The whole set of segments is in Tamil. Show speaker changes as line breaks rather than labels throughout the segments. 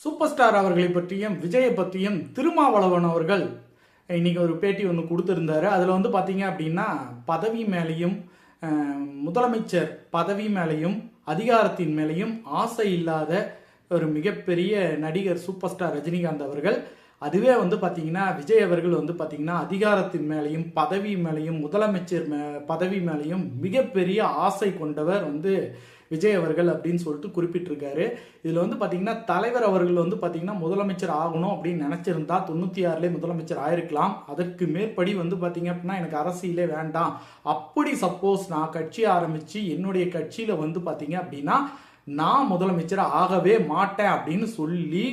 சூப்பர் ஸ்டார் அவர்களை பற்றியும் விஜயை பற்றியும் திருமாவளவன் அவர்கள் இன்னைக்கு ஒரு பேட்டி ஒன்று கொடுத்துருந்தாரு. அதில் வந்து பார்த்தீங்க அப்படின்னா பதவி மேலேயும் முதலமைச்சர் பதவி மேலேயும் அதிகாரத்தின் மேலேயும் ஆசை இல்லாத ஒரு மிகப்பெரிய நடிகர் சூப்பர் ஸ்டார் ரஜினிகாந்த் அவர்கள். அதுவே வந்து பார்த்தீங்கன்னா விஜய் அவர்கள் வந்து பார்த்தீங்கன்னா அதிகாரத்தின் மேலேயும் பதவி மேலேயும் முதலமைச்சர் பதவி மேலேயும் மிகப்பெரிய ஆசை கொண்டவர் வந்து விஜய் அவர்கள் அப்படின்னு சொல்லிட்டு குறிப்பிட்டிருக்காரு. இதில் வந்து பார்த்தீங்கன்னா தலைவர் அவர்கள் வந்து பார்த்தீங்கன்னா முதலமைச்சர் ஆகணும் அப்படின்னு நினச்சிருந்தா 96லே முதலமைச்சர் ஆயிருக்கலாம். அதற்கு மேற்படி வந்து பார்த்தீங்க அப்படின்னா எனக்கு அரசியலே வேண்டாம், அப்படி சப்போஸ் நான் கட்சி ஆரம்பித்து என்னுடைய கட்சியில் வந்து பார்த்தீங்க அப்படின்னா நான் முதலமைச்சர் ஆகவே மாட்டேன் அப்படின்னு சொல்லி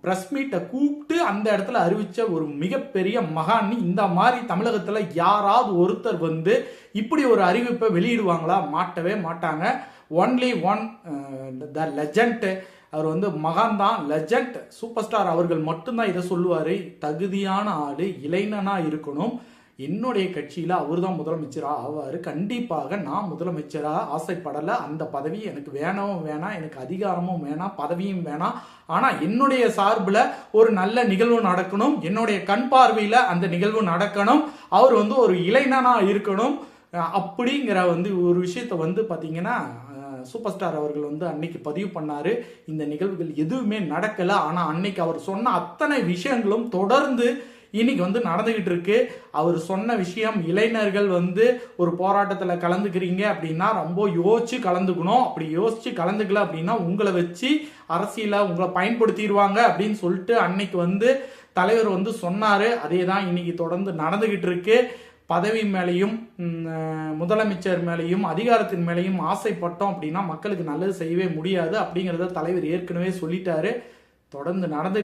பிரஸ் மீட்டை கூப்பிட்டு அந்த இடத்துல அறிவிச்ச ஒரு மிகப்பெரிய மகான். இந்த மாதிரி தமிழகத்துல யாராவது ஒருத்தர் வந்து இப்படி ஒரு அறிவிப்பை வெளியிடுவாங்களா? மாட்டவே மாட்டாங்க. Only one the legend. அவர் வந்து மகான் தான், லெஜண்ட் சூப்பர் ஸ்டார் அவர்கள் மட்டும்தான் இதை சொல்லுவாரு. தகுதியான ஆளு, இளைஞனா இருக்கணும், என்னுடைய கட்சியில அவர் தான் முதலமைச்சராக ஆவார். கண்டிப்பாக நான் முதலமைச்சராக ஆசைப்படலை. அந்த பதவி எனக்கு வேணவும் வேணாம், எனக்கு அதிகாரமும் வேணாம், பதவியும் வேணாம். ஆனா என்னுடைய சார்பில் ஒரு நல்ல நிகழ்வு நடக்கணும், என்னுடைய கண் பார்வையில அந்த நிகழ்வு நடக்கணும், அவர் வந்து ஒரு இளைஞனா இருக்கணும். அப்படிங்கிற வந்து ஒரு விஷயத்த வந்து பாத்தீங்கன்னா சூப்பர் ஸ்டார் அவர்கள் வந்து அன்னைக்கு பதிவு பண்ணாரு. இந்த நிகழ்வுகள் எதுவுமே நடக்கல. ஆனா அன்னைக்கு அவர் சொன்ன அத்தனை விஷயங்களும் தொடர்ந்து இன்னைக்கு வந்து நடந்துகிட்டு இருக்கு. அவர் சொன்ன விஷயம், இளைஞர்கள் வந்து ஒரு போராட்டத்தில் கலந்துக்கிறீங்க அப்படின்னா ரொம்ப யோசிச்சு கலந்துக்கணும், அப்படி யோசிச்சு கலந்துக்கல அப்படின்னா உங்களை வச்சு அரசியல உங்களை பயன்படுத்திடுவாங்க அப்படின்னு சொல்லிட்டு அன்னைக்கு வந்து தலைவர் வந்து சொன்னாரு. அதே தான் இன்னைக்கு தொடர்ந்து நடந்துகிட்டு இருக்கு. பதவி மேலேயும் முதலமைச்சர் மேலேயும் அதிகாரத்தின் மேலேயும் ஆசைப்பட்டோம் அப்படின்னா மக்களுக்கு நல்லது செய்யவே முடியாது அப்படிங்கிறத தலைவர் ஏற்கனவே சொல்லிட்டாரு. தொடர்ந்து நடந்து